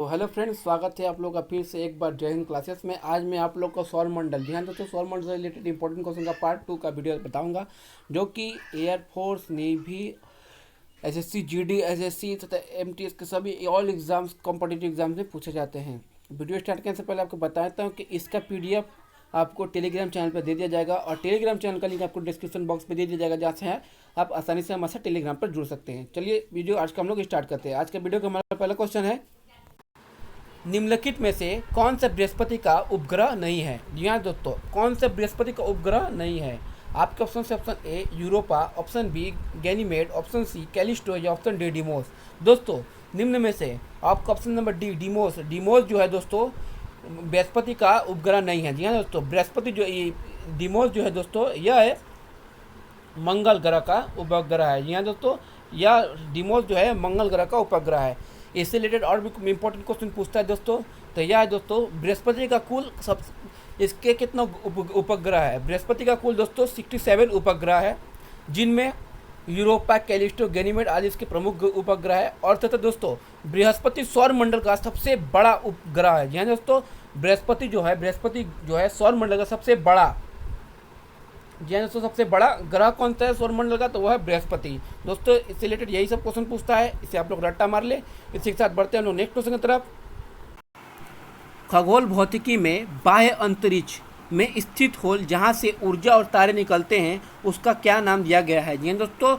तो hello friends, स्वागत है आप लोग का फिर से एक बार जय हिंद क्लासेस में। आज मैं आप लोग को सौरमंडल, जी हाँ दोस्तों, सौरमंडल से रिलेटेड इंपॉर्टेंट क्वेश्चन का पार्ट 2 का वीडियो बताऊंगा, जो कि air force, navy, SSC, GD, SSC तथा एमटीएस के सभी ऑल एग्जाम्स, कॉम्पिटिटिव एग्जाम्स में पूछे जाते हैं। वीडियो स्टार्ट करने से पहले आपको बताता हूँ कि इसका पीडीएफ आपको टेलीग्राम चैनल पर दे दिया जाएगा, और टेलीग्राम चैनल का लिंक आपको डिस्क्रिप्शन बॉक्स में दे दिया जाएगा, जहाँ से आप आसानी से हमारे साथ टेलीग्राम पर जुड़ सकते हैं। चलिए वीडियो आज का हम लोग स्टार्ट करते हैं। आज के वीडियो का हमारा पहला क्वेश्चन है, निम्नलिखित में से कौन सा बृहस्पति का उपग्रह नहीं है। जी हाँ दोस्तों, कौन सा बृहस्पति का उपग्रह नहीं है। आपके ऑप्शन से option A Europa, option B Ganymede, option C Callisto या ऑप्शन डी डिमोस। दोस्तों निम्न में से आपका option number D Deimos, Deimos जो है दोस्तों बृहस्पति का उपग्रह नहीं है। जी हाँ दोस्तों, बृहस्पति जो डिमोस जो है दोस्तों, यह है मंगल ग्रह का उपग्रह है। जी हाँ दोस्तों, यह डिमोस जो है मंगल ग्रह का उपग्रह है। इससे रिलेटेड और भी इंपॉर्टेंट क्वेश्चन पूछता है दोस्तों। तो यह है दोस्तों, बृहस्पति का कुल सब इसके कितना उपग्रह है। बृहस्पति का कुल दोस्तों 67 उपग्रह है, जिनमें यूरोपा, कैलिस्टो, गैनीमेड आदि इसके प्रमुख उपग्रह है। और तथा दोस्तों बृहस्पति सौर मंडल का सबसे बड़ा उपग्रह है। जी हाँ दोस्तों, बृहस्पति जो है सौर मंडल का सबसे बड़ा, जी हाँ दोस्तों, सबसे बड़ा ग्रह कौन सा है सौरमंडल का, तो वह है बृहस्पति। दोस्तों इससे रिलेटेड यही सब क्वेश्चन पूछता है, इसे आप लोग रट्टा मार ले। इसी के साथ बढ़ते हैं हम लोग नेक्स्ट क्वेश्चन की तरफ। खगोल भौतिकी में बाह्य अंतरिक्ष में स्थित होल जहाँ से ऊर्जा और तारे निकलते हैं, उसका क्या नाम दिया गया है। जी हाँ दोस्तों,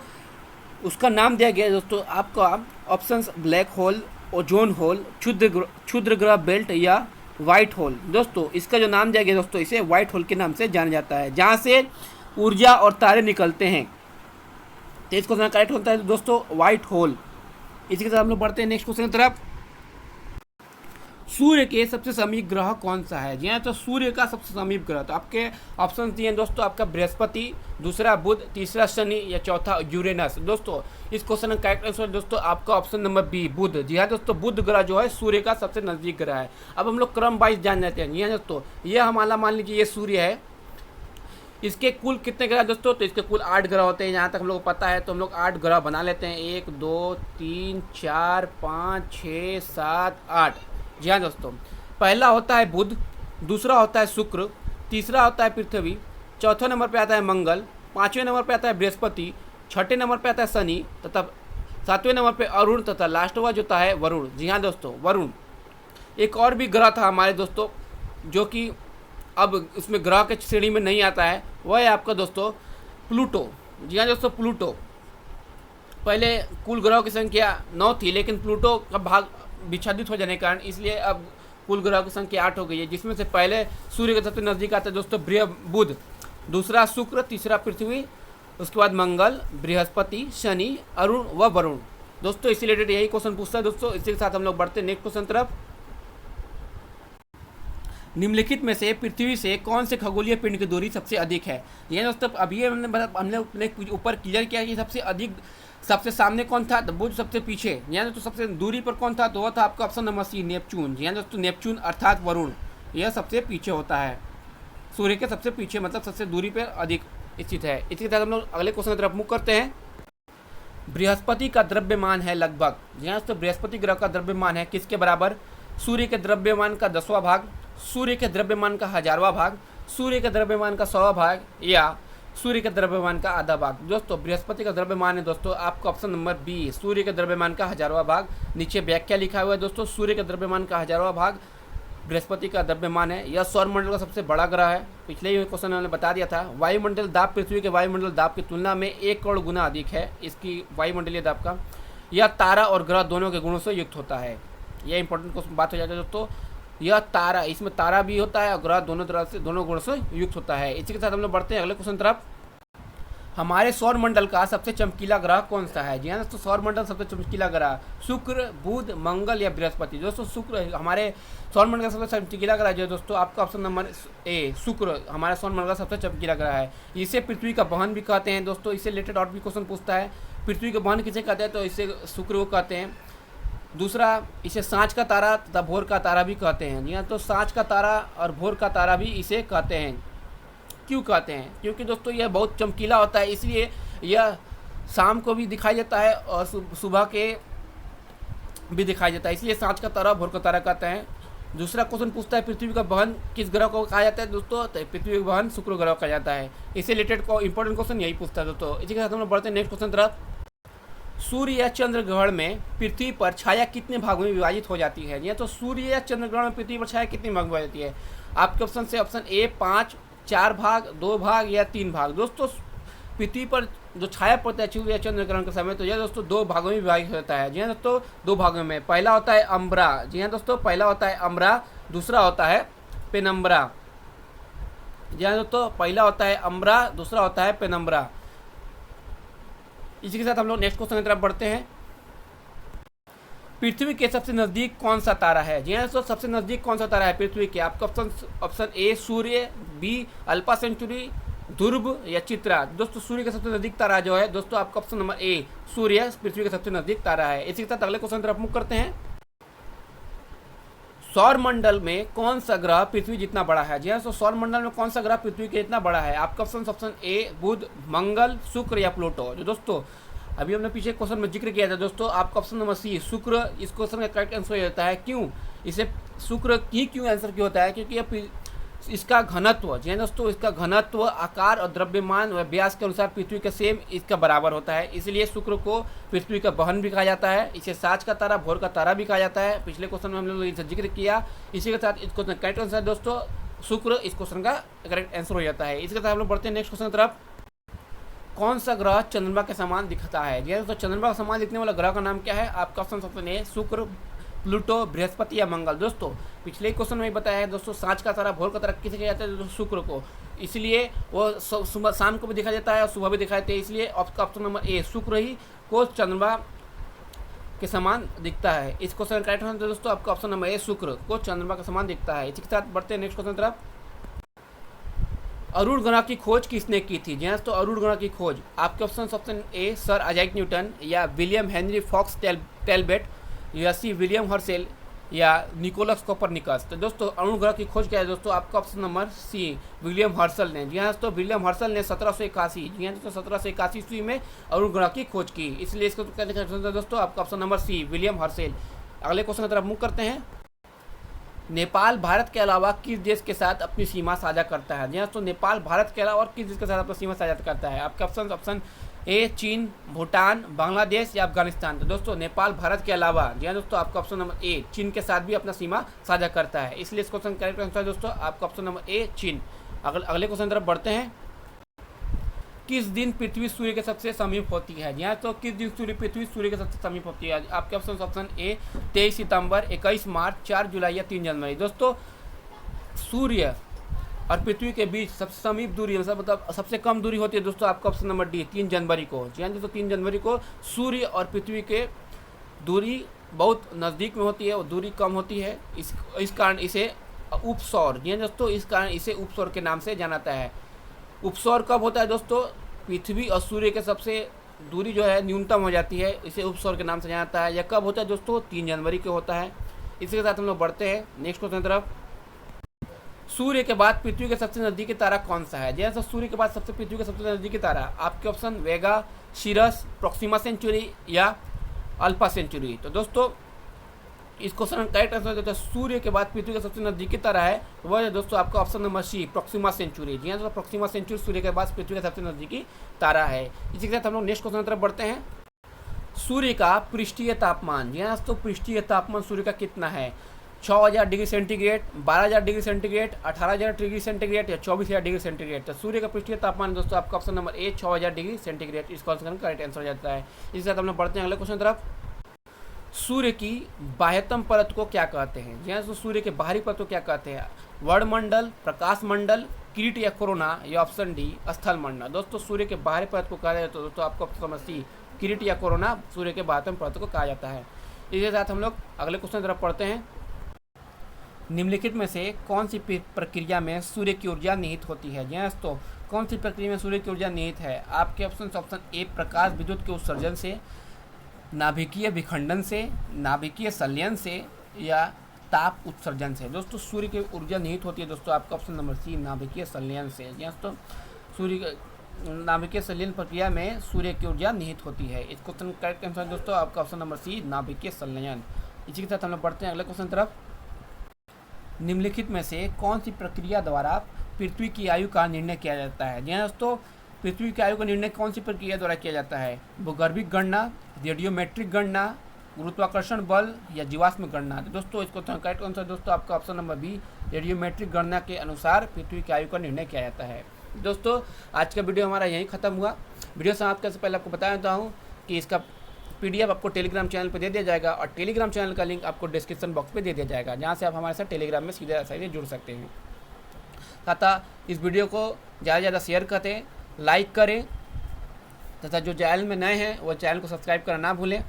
उसका नाम दिया गया है दोस्तों आपका option black hole, ozone hole, क्षुद्र ग्रह बेल्ट या व्हाइट होल। दोस्तों इसका जो नाम दिया गया दोस्तों, इसे व्हाइट होल के नाम से जाना जाता है, जहाँ से ऊर्जा और तारे निकलते हैं। तो इसको करेक्ट होता है दोस्तों व्हाइट होल। इसी के साथ हम लोग बढ़ते हैं नेक्स्ट क्वेश्चन की तरफ। सूर्य के सबसे समीप ग्रह कौन सा है। जी हाँ, तो सूर्य का सबसे समीप ग्रह, तो आपके ऑप्शन दिए हैं दोस्तों, आपका बृहस्पति, दूसरा बुध, तीसरा शनि या चौथा यूरेनस। दोस्तों इस क्वेश्चन का करेक्ट आंसर दोस्तों आपका ऑप्शन नंबर बी बुध। जी हाँ दोस्तों, बुध ग्रह जो है सूर्य का सबसे नजदीक ग्रह है। अब हम लोग क्रम वाइज जान जाते हैं। जी हाँ दोस्तों, ये हमारा मान लीजिए ये सूर्य है, इसके कुल कितने ग्रह दोस्तों, तो इसके कुल 8 ग्रह होते हैं। जहाँ तक हम लोग को पता है, तो हम लोग 8 ग्रह बना लेते हैं, 1 2 3 4 5 6 7 8। जी हाँ दोस्तों, पहला होता है बुध, दूसरा होता है शुक्र, तीसरा होता है पृथ्वी, चौथे नंबर पे आता है मंगल, पाँचवें नंबर पे आता है बृहस्पति, छठे नंबर पे आता है शनि, तथा सातवें नंबर पे अरुण, तथा लास्ट हुआ जो होता है वरुण। जी हाँ दोस्तों, वरुण। एक और भी ग्रह था हमारे दोस्तों, जो कि अब उसमें ग्रह के श्रेणी में नहीं आता है, वह है आपका दोस्तों प्लूटो। जी हाँ दोस्तों, प्लूटो। पहले कुल ग्रहों की संख्या 9 थी, लेकिन प्लूटो का भाग विच्छेदित हो जाने के कारण इसलिए अब कुल ग्रहों की संख्या 8 हो गई है, जिसमें से पहले सूर्य के सबसे नजदीक आता है दोस्तों बुध, दूसरा शुक्र, तीसरा पृथ्वी, उसके बाद मंगल, बृहस्पति, शनि, अरुण व वरुण। दोस्तों इसी रिलेटेड यही क्वेश्चन पूछता है दोस्तों। इसी के साथ हम लोग बढ़ते हैं नेक्स्ट क्वेश्चन तरफ। निम्नलिखित में से पृथ्वी से कौन से खगोलीय पिंड की दूरी सबसे अधिक है। यह दोस्तों अभी हमने ऊपर क्लियर किया कि सबसे अधिक, सबसे सामने कौन था, तो बुध सबसे पीछे। यहाँ दोस्तों सबसे दूरी पर कौन था, तो वह था आपका ऑप्शन नंबर सी नेपच्यून। यहाँ दोस्तों नेपच्यून अर्थात वरुण, यह सबसे पीछे होता है, सूर्य के सबसे पीछे, मतलब सबसे दूरी पर अधिक स्थित है। इसी के साथ हम लोग अगले क्वेश्चन की तरफ मुख करते हैं। बृहस्पति का द्रव्यमान है लगभग, यहाँ दोस्तों बृहस्पति ग्रह का द्रव्यमान है किसके बराबर, सूर्य के द्रव्यमान का 10वां भाग, सूर्य के द्रव्यमान का 1000वां भाग, सूर्य के द्रव्यमान का 100वां भाग, या सूर्य के द्रव्यमान का आधा भाग। दोस्तों बृहस्पति का द्रव्यमान है दोस्तों आपका ऑप्शन नंबर बी, सूर्य के द्रव्यमान का 1000वां भाग। नीचे व्याख्या लिखा हुआ है दोस्तों, सूर्य के द्रव्यमान का 1000वां भाग बृहस्पति का द्रव्यमान है। यह सौरमंडल का सबसे बड़ा ग्रह है। पिछले ही क्वेश्चन मैंने बता दिया था, वायुमंडल दाब पृथ्वी के वायुमंडल दाब की तुलना में 1 करोड़ गुना अधिक है इसकी वायुमंडलीय दाब का। यह तारा और ग्रह दोनों के गुणों से युक्त होता है। यह इंपॉर्टेंट बात हो जाती है दोस्तों। यह तारा, इसमें तारा भी होता है और ग्रह दोनों तरह से, दोनों गुणों से युक्त होता है। इसी के साथ हम लोग बढ़ते हैं अगले क्वेश्चन तरफ। हमारे सौर मंडल का सबसे चमकीला ग्रह कौन सा है। जी हाँ दोस्तों, सौर मंडल सबसे चमकीला ग्रह शुक्र, बुध, मंगल या बृहस्पति। दोस्तों शुक्र हमारे सौर मंडल का सबसे चमकीला ग्रह जो है दोस्तों आपका ऑप्शन नंबर ए, शुक्र हमारे सौर मंडल का सबसे चमकीला ग्रह है। इसे पृथ्वी का बहन भी कहते हैं दोस्तों। इससे रिलेटेड और भी क्वेश्चन पूछता है, पृथ्वी का बहन किसे कहते हैं, तो इसे शुक्र को कहते हैं। दूसरा, इसे सांझ का तारा तथा भोर का तारा भी कहते हैं। जी हाँ, तो सांझ का तारा और भोर का तारा भी इसे कहते हैं। क्यों कहते हैं, क्योंकि दोस्तों यह बहुत चमकीला होता है, इसलिए यह शाम को भी दिखाई देता है और सुबह के भी दिखाई देता है, इसलिए सांझ का तारा भोर का तारा कहते हैं। दूसरा क्वेश्चन पूछता है पृथ्वी का वहन किस ग्रह को कहा जाता है दोस्तों, तो पृथ्वी का वहन शुक्र ग्रह कहा जाता है। इससे रिलेटेड को इंपॉर्टेंट क्वेश्चन यही पूछता है दोस्तों। इसी के साथ हम लोग बढ़ते हैं नेक्स्ट क्वेश्चन तरफ। सूर्य या चंद्र ग्रहण में पृथ्वी पर छाया कितने भागों में विभाजित हो जाती है, या तो सूर्य या चंद्र ग्रहण में पृथ्वी पर छाया कितने भाग में विभाजित होती है। आपके ऑप्शन से ऑप्शन ए 5, 4 भाग, 2 भाग या 3 भाग। दोस्तों पृथ्वी पर जो छाया पड़ता है सूर्य या चंद्र ग्रहण के समय, तो यह दोस्तों 2 भागों में विभाजित होता है। जी हाँ दोस्तों, 2 भागों में। पहला होता है अम्बरा, जी हाँ दोस्तों, पहला होता है अम्बरा, दूसरा होता है पेनम्बरा। जी हाँ दोस्तों, पहला होता है अम्बरा, दूसरा होता है पेनम्बरा। इसी के साथ हम लोग नेक्स्ट क्वेश्चन की तरफ बढ़ते हैं। पृथ्वी के सबसे नज़दीक कौन सा तारा है। जी हाँ दोस्तों, सबसे नज़दीक कौन सा तारा है पृथ्वी के। आपका ऑप्शन ए सूर्य, बी अल्फा सेंचुरी, ध्रुव या चित्रा। दोस्तों सूर्य का सबसे नज़दीक तारा जो है दोस्तों, आपका ऑप्शन नंबर ए सूर्य पृथ्वी का सबसे नज़दीक तारा है। इसी के साथ अगले क्वेश्चन की तरफ मूव करते हैं। सौर मंडल में कौन सा ग्रह पृथ्वी जितना बड़ा है। जी हाँ, तो सौर मंडल में कौन सा ग्रह पृथ्वी के इतना बड़ा है। आपका ऑप्शन ए बुध, मंगल, शुक्र या प्लूटो। जो दोस्तों अभी हमने पीछे क्वेश्चन में जिक्र किया था दोस्तों, आपका ऑप्शन नंबर सी शुक्र इस क्वेश्चन का करेक्ट आंसर हो जाता है। क्यों इसे शुक्र ही क्यों आंसर क्यों होता है, क्योंकि इसका घनत्व, जी हाँ दोस्तों, इसका घनत्व, आकार और द्रव्यमान व व्यास के अनुसार पृथ्वी का सेम इसका बराबर होता है, इसलिए शुक्र को पृथ्वी का बहन भी कहा जाता है। इसे साँझ का तारा, भोर का तारा भी कहा जाता है। पिछले क्वेश्चन में हम लोग इसे जिक्र किया। इसी के साथ इस क्वेश्चन करेक्ट आंसर दोस्तों शुक्र इस क्वेश्चन का करेक्ट आंसर हो जाता है। इसके साथ हम लोग बढ़ते हैं नेक्स्ट क्वेश्चन की तरफ। कौन सा ग्रह चंद्रमा के समान दिखता है। जी दोस्तों, चंद्रमा के समान दिखने वाला ग्रह का नाम क्या है। आपका ऑप्शन ए शुक्र, प्लूटो, बृहस्पति या मंगल। दोस्तों पिछले क्वेश्चन में बताया है दोस्तों, साँझ का तारा, भोर का तारा किसे कहा जाता है दोस्तों, शुक्र को। इसलिए वो सुबह शाम को भी दिखाई देता है और सुबह भी दिखाई देता है, इसलिए आपका ऑप्शन नंबर ए शुक्र ही को चंद्रमा के समान दिखता है। इस क्वेश्चन का करेक्ट आंसर दोस्तों आपका ऑप्शन नंबर ए शुक्र को चंद्रमा के समान दिखता है। इसी के साथ बढ़ते हैं नेक्स्ट क्वेश्चन तरफ। अरुण ग्रह की खोज किसने की थी। जी तो अरुण ग्रह की खोज आपके option A sir Isaac Newton या विलियम हेनरी फॉक्स टेलबेट या सी विलियम हर्सेल या निकोलस कोपरनिकस। तो दोस्तों अरुण ग्रह की खोज क्या है दोस्तों, आपका ऑप्शन नंबर सी विलियम हर्सल ने। जी हाँ दोस्तों, विलियम हर्सल ने 1781, जी हाँ दोस्तों 1781 ईस्वी में अरुण ग्रह की खोज की, इसलिए इसको कहते हैं दोस्तों आपका ऑप्शन नंबर सी विलियम हर्सेल। अगले क्वेश्चन की तरफ मूव करते हैं। नेपाल भारत के अलावा किस देश के साथ अपनी सीमा साझा करता है। जी हाँ, तो नेपाल भारत के अलावा और किस देश के साथ अपनी सीमा साझा करता है। आपका ऑप्शन ए चीन, भूटान, बांग्लादेश या अफगानिस्तान। तो दोस्तों नेपाल भारत के अलावा, जी हाँ दोस्तों, आपका ऑप्शन नंबर ए चीन के साथ भी अपना सीमा साझा करता है, इसलिए इस क्वेश्चन करेक्ट आंसर दोस्तों आपका ऑप्शन नंबर ए चीन। अगले क्वेश्चन तरफ बढ़ते हैं। किस दिन पृथ्वी सूर्य के सबसे समीप होती है। जी हाँ, तो किस दिन पृथ्वी सूर्य के सबसे समीप होती है। आपके ऑप्शन ए 23 सितंबर, 21 मार्च, 4 जुलाई या 3 जनवरी। दोस्तों सूर्य और पृथ्वी के बीच सबसे समीप दूरी मतलब सबसे कम दूरी होती है दोस्तों, आपका ऑप्शन नंबर डी 3 जनवरी को। जी हाँ दोस्तों, 3 जनवरी को सूर्य और पृथ्वी के दूरी बहुत नज़दीक में होती है और दूरी कम होती है। इस कारण इसे उपसौर, जी हाँ दोस्तों, इस कारण इसे उपसौर के नाम से जाना जाता है। उपसौर कब होता है दोस्तों, पृथ्वी और सूर्य के सबसे दूरी जो है न्यूनतम हो जाती है, इसे उपसौर के नाम से जाना जाता है। यह कब होता है दोस्तों, 3 जनवरी को होता है। इसी के साथ हम लोग बढ़ते हैं नेक्स्ट क्वेश्चन की तरफ। सूर्य के बाद पृथ्वी के सबसे नज़दीकी तारा कौन सा है। जैसे सूर्य के बाद पृथ्वी के सबसे नज़दीकी तारा, आपके ऑप्शन वेगा, सिरस, प्रॉक्सिमा सेंचुरी या अल्फा सेंचुरी। तो दोस्तों इस क्वेश्चन का करेक्ट आंसर देता है सूर्य के बाद पृथ्वी का सबसे नज़दीकी तारा है वह है दोस्तों आपका option number C Proxima Centauri. जी हाँ दोस्तों, प्रॉक्सिमा सेंचुरी सूर्य के बाद पृथ्वी का सबसे नज़दीकी तारा है। इसी के साथ हम लोग नेक्स्ट क्वेश्चन की तरफ बढ़ते हैं। सूर्य का पृष्ठीय तापमान, जी हाँ दोस्तों, पृष्ठीय तापमान सूर्य का कितना है। 6000 degree centigrade, 12000 degree centigrade, 18000 degree centigrade या 24000 डिग्री सेंटीग्रेड। तो सूर्य का पृष्ठीय तापमान दोस्तों आपका option number A 6000 degree centigrade. इस क्वेश्चन का करेक्ट आंसर हो जाता है। इसके साथ हम लोग बढ़ते हैं अगले क्वेश्चन तरफ। सूर्य की बाह्यतम परत को क्या कहते हैं। जी हाँ, तो सूर्य के बाहरी परत को क्या कहते हैं। वर्णमंडल, प्रकाश मंडल, किरीट या कोरोना या ऑप्शन डी स्थल मंडल। दोस्तों सूर्य के बाहरी परत को कहा जाता है दोस्तों आपको ऑप्शन नंबर सी किरीट या कोरोना सूर्य के बाह्यतम परत को कहा जाता है। इसके साथ हम लोग अगले क्वेश्चन तरफ पढ़ते हैं। निम्नलिखित में से कौन सी प्रक्रिया में सूर्य की ऊर्जा निहित होती है। जी हाँ, तो कौन सी प्रक्रिया में सूर्य की ऊर्जा निहित है। आपके ऑप्शन ए प्रकाश विद्युत के उत्सर्जन से, नाभिकीय विखंडन से, नाभिकीय संलयन से या ताप उत्सर्जन से। दोस्तों सूर्य की ऊर्जा निहित होती है दोस्तों आपका ऑप्शन नंबर सी नाभिकीय संलयन से। दोस्तों सूर्य नाभिकीय संलयन प्रक्रिया में सूर्य की ऊर्जा निहित होती है। इस क्वेश्चन का करेक्ट आंसर दोस्तों आपका ऑप्शन नंबर सी नाभिकीय संलयन। इसी के साथ हम लोग बढ़ते हैं अगले क्वेश्चन तरफ। निम्नलिखित में से कौन सी प्रक्रिया द्वारा पृथ्वी की आयु का निर्णय किया जाता है? जी हाँ दोस्तों, पृथ्वी की आयु का निर्णय कौन सी प्रक्रिया द्वारा किया जाता है? भूगर्भिक गणना, रेडियोमेट्रिक गणना, गुरुत्वाकर्षण बल या जीवाश्म गणना। तो दोस्तों इसको करेक्ट आंसर दोस्तों आपका ऑप्शन नंबर बी, रेडियोमेट्रिक गणना के अनुसार पृथ्वी की आयु का निर्णय किया जाता है। दोस्तों आज का वीडियो हमारा यहीं ख़त्म हुआ। वीडियो समाप्त करने से पहले आपको बता देता हूँ कि इसका PDF आपको टेलीग्राम चैनल पर दे दिया जाएगा और टेलीग्राम चैनल का लिंक आपको डिस्क्रिप्शन बॉक्स में दे दिया जाएगा, जहाँ से आप हमारे साथ टेलीग्राम में सीधे आसानी से जुड़ सकते हैं। तथा इस वीडियो को ज़्यादा से ज़्यादा शेयर करें, लाइक करें तथा जो चैनल में नए हैं वो चैनल को सब्सक्राइब करना ना भूलें।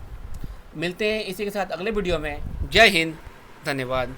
मिलते हैं इसी के साथ अगले वीडियो में। जय हिंद, धन्यवाद।